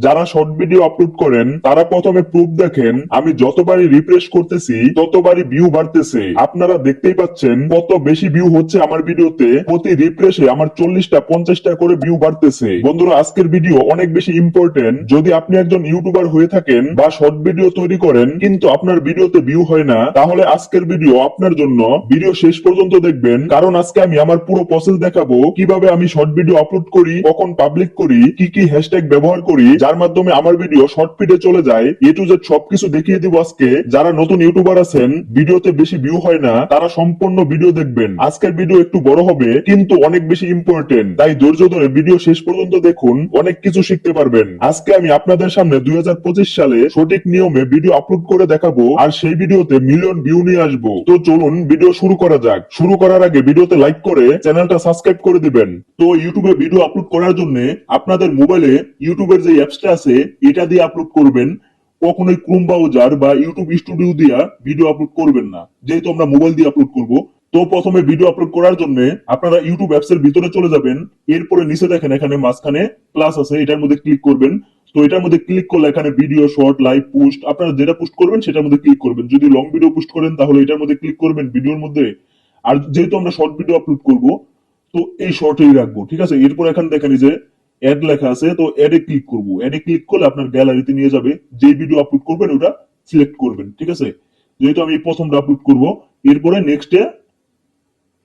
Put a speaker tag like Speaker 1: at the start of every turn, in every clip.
Speaker 1: যারা short video upload করেন তারা প্রথমে প্রুফ দেখেন, আমি যতবারই রিফ্রেশ করতেছি ততবারই ভিউ বাড়তেছে। আপনারা দেখতেই পাচ্ছেন কত বেশি ভিউ হচ্ছে আমার ভিডিওতে। প্রতি রিফ্রেশে আমার 40টা 50টা করে ভিউ বাড়তেছে। বন্ধুরা, আজকের ভিডিও অনেক বেশি ইম্পর্টেন্ট। যদি আপনি একজন ইউটিউবার হয়ে থাকেন বা শর্ট ভিডিও তৈরি করেন কিন্তু আপনার ভিডিওতে ভিউ হয় না, তাহলে আজকের ভিডিও আপনার জন্য। ভিডিও শেষ পর্যন্ত দেখবেন, কারণ আজকে আমি আমার পুরো প্রসেস দেখাবো কিভাবে আমি শর্ট ভিডিও আপলোড করি, কখন পাবলিক করি, কি কি হ্যাশট্যাগ ব্যবহার করি যার মাধ্যমে আমার ভিডিও শর্ট ফিডে চলে যায়। এ টু জেড সবকিছু দেখিয়ে দিব আজকে। যারা নতুন ইউটিউবার আছেন, ভিডিওতে বেশি ভিউ হয় না, তারা সম্পূর্ণ ভিডিও দেখবেন। আজকের ভিডিও একটু বড় হবে কিন্তু অনেক বেশি ইম্পর্টেন্ট, তাই ধৈর্য ধরে ভিডিও শেষ পর্যন্ত দেখুন, অনেক কিছু শিখতে পারবেন। আজকে আমি আপনাদের সামনে 2025 সালে সঠিক নিয়মে ভিডিও আপলোড করে দেখাবো, আর সেই ভিডিওতে মিলিয়ন ভিউ নিয়ে আসবো। তো চলুন ভিডিও শুরু করা যাক। শুরু করার আগে ভিডিওতে লাইক করে চ্যানেলটা সাবস্ক্রাইব করে দিবেন। তো ইউটিউবে ভিডিও আপলোড করার জন্য আপনাদের মোবাইলে ইউটিউবের যে অ্যাপসটা আছে এটা দিয়ে আপলোড করবেন। কখনোই ক্রোম ব্রাউজার বা ইউটিউব স্টুডিও দিয়ে ভিডিও আপলোড করবেন না, যেহেতু আমরা মোবাইল দিয়ে আপলোড করব। তো প্রথমে ভিডিও আপলোড করার জন্য আপনারা ইউটিউব অ্যাপস এর ভিতরে চলে যাবেন। এরপরে নিচে দেখেন এখানে মাঝখানে প্লাস আছে, এটার মধ্যে ক্লিক করবেন। তো এটার মধ্যে ক্লিক করলে এখানে ভিডিও, শর্ট, লাইভ, পোস্ট, আপনারা যেটা পোস্ট করবেন সেটার মধ্যে ক্লিক করবেন। যদি লং ভিডিও পোস্ট করেন তাহলে এটার মধ্যে ক্লিক করবেন, ভিডিওর মধ্যে। আর যেহেতু আমরা শর্ট ভিডিও আপলোড করব, তো এই শর্টেই রাখবো, ঠিক আছে। এরপর এখানে দেখেন যে অ্যাড লেখা আছে, তো অ্যাডে ক্লিক করব। অ্যাডে ক্লিক করলে আপনার গ্যালারিতে নিয়ে যাবে। যে ভিডিও আপলোড করবেন ওটা সিলেক্ট করবেন, ঠিক আছে। যেহেতু আমি প্রথমটা আপলোড করব, এরপরে নেক্সটে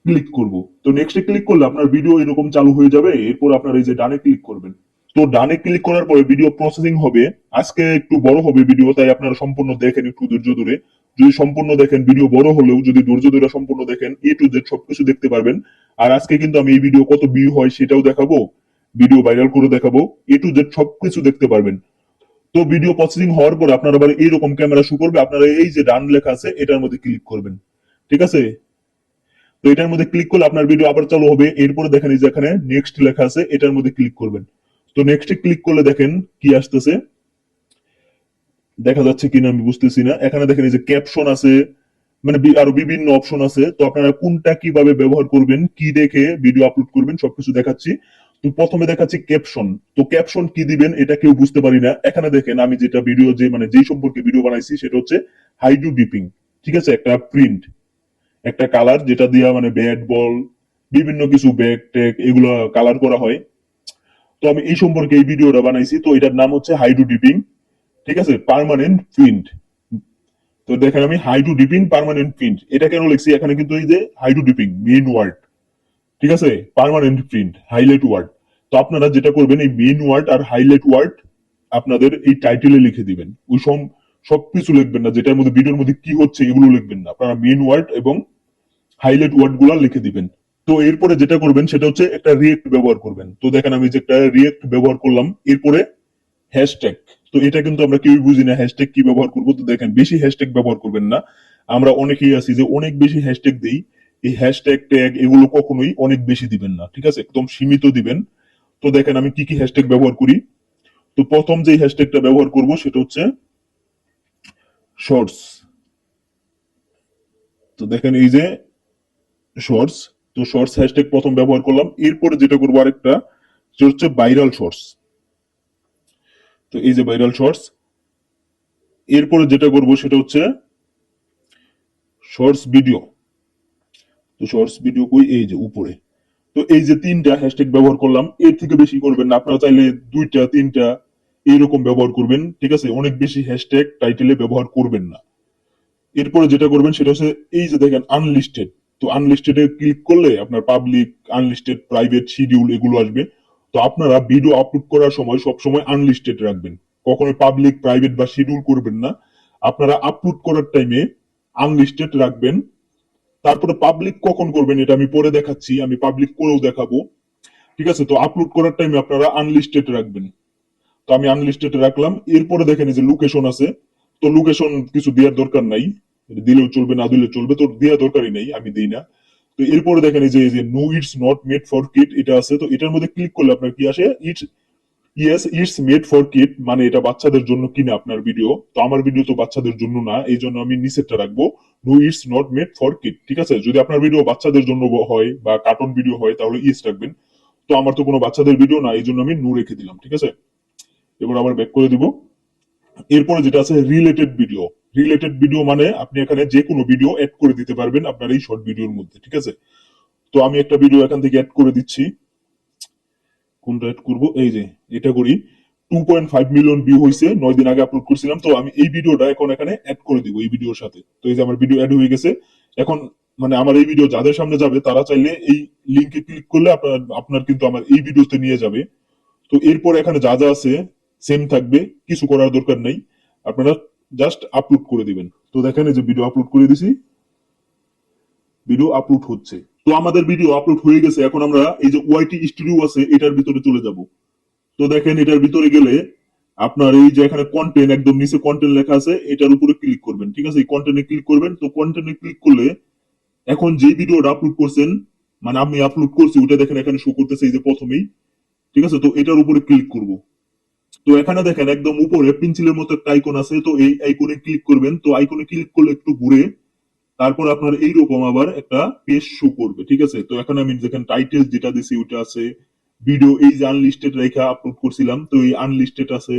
Speaker 1: ক্লিক করব। তো নেক্সটে ক্লিক করলে আপনার ভিডিও এরকম চালু হয়ে যাবে। এরপর আপনার এই যে ডানে ক্লিক করবেন। তো ডানে ক্লিক করার পরে ভিডিও প্রসেসিং হবে। আজকে একটু বড় হবে ভিডিও, তাই আপনারা সম্পূর্ণ দেখেন একটু ধৈর্য ধরে। যদি সম্পূর্ণ দেখেন, ভিডিও বড় হলেও যদি ধৈর্য ধরে সম্পূর্ণ দেখেন, এ টু জেড সবকিছু দেখতে পারবেন। আর আজকে কিন্তু আমি এই ভিডিও কত ভিউ হয় সেটাও দেখাবো, ভিডিও ভাইরাল করে দেখাবো, এ টু জেড সবকিছু দেখতে পারবেন। তো ভিডিও প্রসেসিং হওয়ার পর আপনার আবার এইরকম ক্যামেরা শো করবে। আপনারা এই যে ডান লেখা আছে এটার মধ্যে ক্লিক করবেন, ঠিক আছে। তো এটার মধ্যে ক্লিক করলে আপনার ভিডিও আবার চালু হবে। এরপরে দেখেন এই যে এখানে নেক্সট লেখা আছে, এটার মধ্যে ক্লিক করবেন। তো নেক্সটে ক্লিক করলে দেখেন কি আসতেছে, দেখা যাচ্ছে কিনা আমি বুঝতেছি না। এখানে দেখেন এই যে ক্যাপশন আছে, মানে আরো বিভিন্ন অপশন আছে। তো আপনারা কোনটা কিভাবে ব্যবহার করবেন, কি দেখে ভিডিও আপলোড করবেন সবকিছু দেখাচ্ছি। তো প্রথমে দেখাচ্ছি ক্যাপশন। তো ক্যাপশন কি দিবেন এটা কেউ বুঝতে পারি না। এখানে দেখেন আমি যেটা ভিডিও যে মানে যেই সম্পর্কে ভিডিও বানাইছি সেটা হচ্ছে হাইড্রো ডিপিং, ঠিক আছে। একটা প্রিন্ট, একটা কালার যেটা দিয়া মানে ব্যাট বল বিভিন্ন কিছু ব্যাগ ট্যাগ এগুলো কালার করা হয়। তো আমি এই সম্পর্কে এই ভিডিওটা বানাইছি। তো এটার নাম হচ্ছে হাইড্রো ডিপিং, ঠিক আছে, পার্মানেন্ট প্রিন্ট। তো দেখেন আমি হাইড্রো ডিপিং পার্মানেন্ট প্রিন্ট এটা কেন লিখছি, এখানে কিন্তু এই যে হাইড্রো ডিপিং মেইন ওয়ার্ড, ঠিক আছে, পার্মানেন্ট প্রিন্ট হাইলাইট ওয়ার্ড। তো আপনারা যেটা করবেন এই মেইন ওয়ার্ড আর হাইলাইট ওয়ার্ড আপনাদের এই টাইটেলে লিখে দিবেন। ওই সবকিছু লিখবেন না, যেটার মধ্যে ভিডিওর মধ্যে কি হচ্ছে এগুলো লিখবেন না, আপনারা মেইন ওয়ার্ড এবং হাইলাইট ওয়ার্ড গুলা লিখে দিবেন। তো এরপরে যেটা করবেন সেটা হচ্ছে একটা রিয়েক্ট ব্যবহার করবেন। তো দেখেন আমি যে একটা রিয়েক্ট ব্যবহার করলাম। এরপরে হ্যাশট্যাগ। তো এটা কিন্তু আমরা কেউ বুঝি না হ্যাশট্যাগ কি ব্যবহার করবো। তো দেখেন বেশি হ্যাশট্যাগ ব্যবহার করবেন না। আমরা অনেকেই আছি যে অনেক বেশি হ্যাশট্যাগ দিই। এই হ্যাশট্যাগ ট্যাগ এগুলো কখনোই অনেক বেশি দিবেন না, ঠিক আছে, একদম সীমিত দিবেন। তো দেখেন আমি কি কি হ্যাশট্যাগ ব্যবহার করি। তো প্রথম যে হ্যাশট্যাগটা ব্যবহার করব সেটা হচ্ছে শর্টস। তো দেখেন এই যে শর্টস। তো শর্টস হ্যাশট্যাগ প্রথম ব্যবহার করলাম। এরপরে যেটা করবো আরেকটা, সেটা হচ্ছে ভাইরাল শর্টস। তো এই যে ভাইরাল শর্টস। এরপরে যেটা করবো সেটা হচ্ছে শর্টস ভিডিও। তো শর্টস ভিডিও কই, এই যে উপরে। তো এই যে তিনটা হ্যাশট্যাগ ব্যবহার করলাম, এর থেকে বেশি করবেন না। আপনারা চাইলে দুইটা তিনটা এইরকম ব্যবহার করবেন, ঠিক আছে। অনেক বেশি হ্যাশট্যাগ টাইটেলে ব্যবহার করবেন না। এরপরে যেটা করবেন সেটা হচ্ছে এই যে দেখেন আনলিস্টেড। তো আনলিস্টেডে ক্লিক করলে আপনার পাবলিক, আনলিস্টেড, প্রাইভেট, শিডিউল এগুলো আসবে। তো আপনারা ভিডিও আপলোড করার সময় সবসময় আনলিস্টেড রাখবেন, কখনো পাবলিক, প্রাইভেট বা শিডিউল করবেন না। আপনারা আপলোড করার টাইমে আনলিস্টেড রাখবেন। তারপরে পাবলিক কখন করবেন এটা আমি পরে দেখাচ্ছি, আমি পাবলিক করেও দেখাবো, ঠিক আছে। তো আপলোড করার টাইমে আপনারা আনলিস্টেড রাখবেন। তো আমি আনলিস্টেড রাখলাম। এরপরে দেখেন যে লোকেশন আছে। তো লোকেশন কিছু দেওয়ার দরকার নাই, দিলেও চলবে না দিলেও চলবে, তো দেওয়ার দরকারই নেই, আমি দিই না। তো এরপরে দেখেন যে no it's not made for kid এটা আছে। তো এটার মধ্যে ক্লিক করলে আপনার কি আসে, ইটস মেড ফর কিড, মানে এটা বাচ্চাদের জন্য কিনা আপনার ভিডিও। তো আমার ভিডিও তো বাচ্চাদের জন্য না, এই জন্য আমি নিচেরটা রাখবো, no it's not made for kid, ঠিক আছে। যদি আপনার ভিডিও বাচ্চাদের জন্য হয় বা কার্টুন ভিডিও হয় তাহলে ইস রাখবেন। তো আমার তো কোনো বাচ্চাদের ভিডিও না, এই জন্য আমি নো রেখে দিলাম, ঠিক আছে। এবার আবার ব্যাক করে দিব। এরপরে যেটা আছে রিলেটেড ভিডিও। রিলেটেড ভিডিও মানে আপনি এখানে যে কোনো ভিডিও অ্যাড করে দিতে পারবেন আপনার এই শর্ট ভিডিওর মধ্যে, ঠিক আছে। তো আমি একটা ভিডিও এখান থেকে অ্যাড করে দিচ্ছি। কোনটা অ্যাড করব, এই যে এটা করি। 2.5 মিলিয়ন ভিউ হয়েছে, 9 দিন আগে আপলোড করছিলাম। তো আমি এই ভিডিওটা এখন এখানে অ্যাড করে দিব এই ভিডিওর সাথে। তো এই যে আমার ভিডিও অ্যাড হয়ে গেছে। এখন মানে আমার এই ভিডিও যাদের সামনে যাবে তারা চাইলে এই লিংকে ক্লিক করলে আপনার আপনার কিন্তু আমার এই ভিডিওতে নিয়ে যাবে। তো এরপর এখানে যা যা আছে সেম থাকবে, কিছু করার দরকার নেই, আপনারা জাস্ট আপলোড করে দিবেন। তো দেখেন এই যে ভিডিও আপলোড করে দিছি, ভিডিও আপলোড হচ্ছে। তো আমাদের ভিডিও আপলোড হয়ে গেছে। এখন আমরা এই যে ওয়াইটি স্টুডিও আছে এটার ভিতরে চলে যাব। তো দেখেন এটার ভিতরে গেলে আপনার এই যে এখানে কন্টেন্ট, একদম নিচে কন্টেন্ট লেখা আছে, এটার উপরে ক্লিক করবেন, ঠিক আছে। এই কন্টেন্টে ক্লিক করবেন। তো কন্টেন্টে ক্লিক করলে এখন যে ভিডিওটা আপলোড করছেন, মানে আমি আপলোড করছি ওটা দেখেন এখানে শো করতেছে এই যে প্রথমেই, ঠিক আছে। তো এটার উপরে ক্লিক করব। তো এখানে দেখেন একদম উপরে পেন্সিলের মতো একটা আইকন আছে, তো এই আইকনে ক্লিক করবেন। তো আইকনে ক্লিক করলে একটু ঘুরে তারপর আপনার এইরকম আবার একটা পেজ শো করবে, ঠিক আছে। তো এখন আমি যেখানে টাইটেল যেটা দিছি ওইটা আছে, ভিডিও এই যে আনলিস্টেড রেখা আপলোড করছিলাম, তো এই আনলিস্টেড আছে,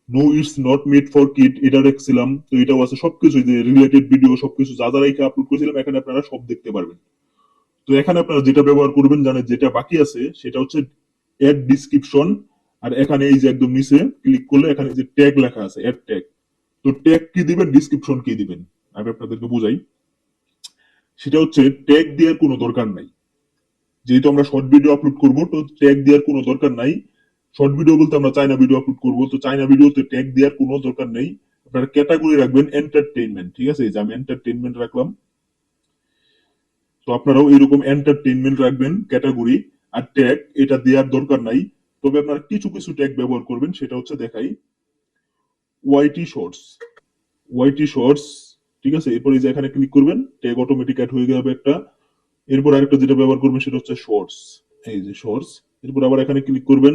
Speaker 1: no it's not made for kid এটা রেখছিলাম, তো এটাও আছে। সবকিছু যে রিলেটেড ভিডিও সবকিছু যা যা রেখা আপলোড করছিলাম এখানে আপনারা সব দেখতে পারবেন। তো এখানে আপনারা যেটা ব্যবহার করবেন জানেন, যেটা বাকি আছে সেটা হচ্ছে অ্যাড ডিসক্রিপশন। আর এখানে এই যে একদম নিচে ক্লিক করলে এখানে যে ট্যাগ লেখা আছে অ্যাড ট্যাগ। তো ট্যাগ কি দিবেন, ডিসক্রিপশন কি দিবেন, আমি আপনাদেরকে বুঝাই। সেটা হচ্ছে ট্যাগ দেওয়ার কোনো দরকার নাই। যেহেতু আমরা শর্ট ভিডিও আপলোড করব, তো ট্যাগ দেওয়ার কোনো দরকার নাই। শর্ট ভিডিও বলতে আমরা চাইনা ভিডিও আপলোড করব, তো চাইনা ভিডিওতে ট্যাগ দেওয়ার কোনো দরকার নেই। আপনারা ক্যাটাগরি রাখবেন এন্টারটেইনমেন্ট, ঠিক আছে। এই যে আমি এন্টারটেইনমেন্ট রাখলাম। তো আপনারাও এরকম এন্টারটেইনমেন্ট রাখবেন ক্যাটাগরি। আর ট্যাগ এটা দেওয়ার দরকার নাই। তবে আপনারা কিছু কিছু ট্যাগ ব্যবহার করবেন, সেটা হচ্ছে দেখাই। ওয়াইটি শর্টস, ওয়াইটি শর্টস, ঠিক আছে। এরপর এই যে এখানে ক্লিক করবেন, ট্যাগ অটোমেটিক অ্যাড হয়ে যাবে একটা। এরপর আরেকটা যেটা ব্যবহার করবেন সেটা হচ্ছে শর্টস, এই যে শর্টস। এরপর আবার এখানে ক্লিক করবেন,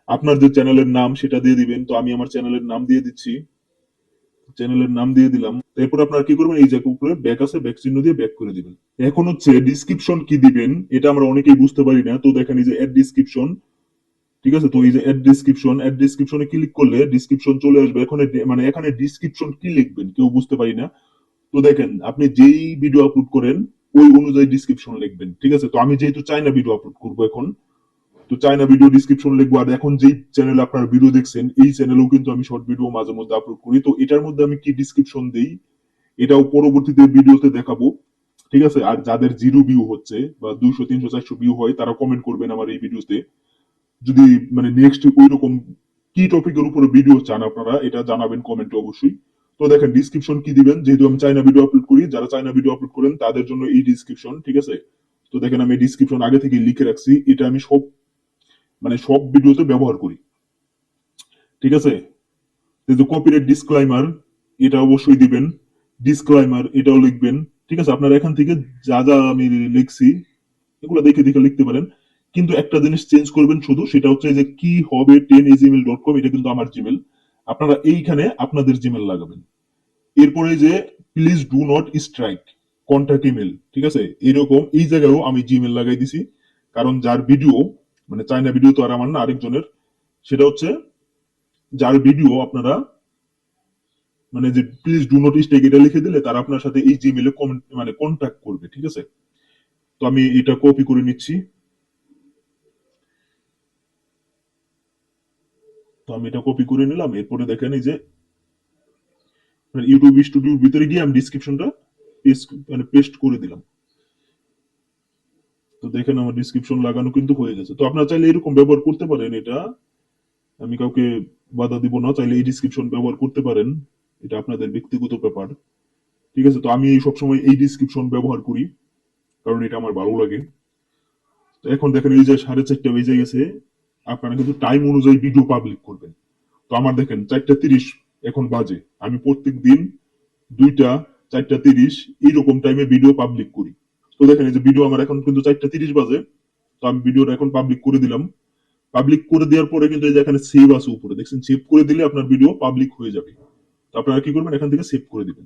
Speaker 1: আপনার যে চ্যানেলের নাম সেটা দিয়ে দিবেন। তো আমি আমার চ্যানেলের নাম দিয়ে দিচ্ছি, চ্যানেলের নাম দিয়ে দিলাম। এরপর আপনারা কি করবেন, এই যে উপরে ব্যাক আছে, ব্যাক চিহ্ন দিয়ে ব্যাক করে দিবেন। এখন হচ্ছে ডিসক্রিপশন কি দিবেন, এটা আমরা অনেকেই বুঝতে পারি না। তো দেখেন এই যে অ্যাড ডিসক্রিপশন, ঠিক আছে। তো এই যে অ্যাড ডিসক্রিপশন, অ্যাড ডিসক্রিপশনে ক্লিক করলে ডিসক্রিপশন চলে আসবে। এখন মানে এখানে ডিসক্রিপশন কি লিখবেন কেউ বুঝতে পারি না। তো দেখেন আপনি যেই ভিডিও আপলোড করেন ওই অনুযায়ী ডিসক্রিপশন লিখবেন, ঠিক আছে। তো আমি যেহেতু চাইনা ভিডিও আপলোড করবো এখন, তো চাইনা ভিডিও ডিসক্রিপশন লিখবো। আর এখন যেই চ্যানেলে আপনার ভিডিও দেখছেন এই চ্যানেলেও কিন্তু আমি শর্ট ভিডিও মাঝে মধ্যে আপলোড করি। তো এটার মধ্যে আমি কি ডিসক্রিপশন দেই এটাও পরবর্তীতে ভিডিওতে দেখাবো, ঠিক আছে। আর যাদের 0 ভিউ হচ্ছে বা 200 300 400 ভিউ হয় তারা কমেন্ট করবেন আমার এই ভিডিওতে, যদি মানে নেক্সট ওই রকম কি টপিকের উপরে ভিডিও চান আপনারা এটা জানাবেন কমেন্টে অবশ্যই। তো দেখেন ডিসক্রিপশন কি দিবেন, যেহেতু আমি চাইনা ভিডিও আপলোড করি, যারা চাইনা ভিডিও আপলোড করেন তাদের জন্য এই ডিসক্রিপশন, ঠিক আছে। তো দেখেন আমি ডিসক্রিপশন আগে থেকে লিখে রাখছি, এটা আমি সব মানে সব ভিডিওতে ব্যবহার করি, ঠিক আছে। কপিরাইট ডিসক্লাইমার এটা অবশ্যই দিবেন, ডিসক্লাইমার এটাও লিখবেন, ঠিক আছে। আপনারা এখান থেকে যা যা আমি লিখছি এগুলো দেখে দেখে লিখতে পারেন। কিন্তু একটা জিনিস চেঞ্জ করবেন শুধু, সেটা হচ্ছে যে কি হবে 10@gmail.com, এটা কিন্তু আমার জিমেল। আপনারা এইখানে আপনাদের জিমেল লাগাবেন। এরপরে যে please do not strike contact email, ঠিক আছে। এরকম এই জায়গায়ও আমি জিমেল লাগাই দিছি। কারণ যার ভিডিও মানে চাইনা ভিডিও তো আর আমার না, আরেকজনের। সেটা হচ্ছে যার ভিডিও আপনারা মানে যে প্লিজ ডু নট স্ট্রাইক এটা লিখে দিলে তারা আপনার সাথে এই জিমেলে মানে কন্ট্যাক্ট করবে, ঠিক আছে। তো আমি এটা কপি করে নিচ্ছি। তো আমি এটা কপি করে নিলাম। এরপরে দেখেন এই যে ইউটিউব স্টুডিওর ভিতরে গিয়ে আমি ডিসক্রিপশনটা পেস্ট করে দিলাম। তো দেখেন আমার ডিসক্রিপশন লাগানো কিন্তু হয়ে গেছে। তো আপনারা চাইলে এরকম ব্যবহার করতে পারেন, এটা আমি কাউকে বাধা দিব না, চাইলে এই ডিসক্রিপশন ব্যবহার করতে পারেন, এটা আপনাদের ব্যক্তিগত ব্যাপার, ঠিক আছে। তো আমি সবসময় এই ডিসক্রিপশন ব্যবহার করি কারণ এটা আমার ভালো লাগে। তো এখন দেখেন এই যে 4:30 বেজে গেছে, আপনারা কিন্তু টাইম অনুযায়ী ভিডিও পাবলিক করবেন। তো আমার দেখেন 4:30 এখন বাজে, আমি প্রত্যেক দিন 2টা 4:30 এইরকম টাইমে ভিডিও পাবলিক করি। তো দেখেন এই যে ভিডিও আমার এখন কিন্তু 4:30 বাজে। তো আমি ভিডিওটা এখন পাবলিক করে দিলাম। পাবলিক করে দেওয়ার পরে কিন্তু এই যে এখানে সেভ আছে উপরে, দেখছেন, সেভ করে দিলে আপনার ভিডিও পাবলিক হয়ে যাবে। তো আপনারা কি করবেন, এখান থেকে সেভ করে দিবেন।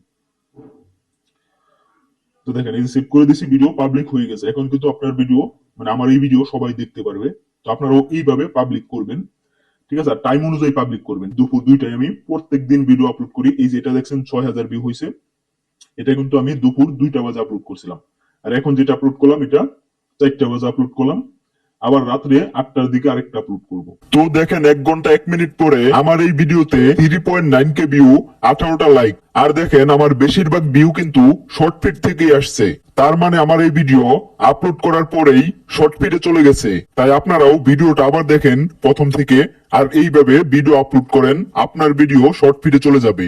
Speaker 1: তো দেখেন এই যে সেভ করে দিছি, ভিডিও পাবলিক হয়ে গেছে। এখন কিন্তু আপনার ভিডিও মানে আমার এই ভিডিও সবাই দেখতে পারবে। তো আপনারাও এইভাবে পাবলিক করবেন। ঠিক আছে, টাইম অনুযায়ী পাবলিক করবেন। দুপুর 2টায় আমি প্রত্যেকদিন ভিডিও আপলোড করি। এই যে এটা দেখছেন 6000 ভিউ হয়েছে, এটা কিন্তু আমি দুপুর 2টা বাজে আপলোড করছিলাম। আর এখন যেটা আপলোড করলাম এটা 4টা বাজে আপলোড করলাম, আবার রাত্রে 8টার দিকে আরেকটা আপলোড করব। তো দেখেন 1 ঘন্টা 1 মিনিট পরে আমার এই ভিডিওতে 3.9k ভিউ, 18টা লাইক। আর দেখেন আমার বেশিরভাগ ভিউ কিন্তু শর্ট ফিড থেকেই আসছে। তার মানে আমার এই ভিডিও আপলোড করার পরেই শর্ট ফিডে চলে গেছে। তাই আপনারাও ভিডিওটা আবার দেখেন প্রথম থেকে, আর এইভাবে ভিডিও আপলোড করেন, আপনার ভিডিও শর্ট ফিডে চলে যাবে।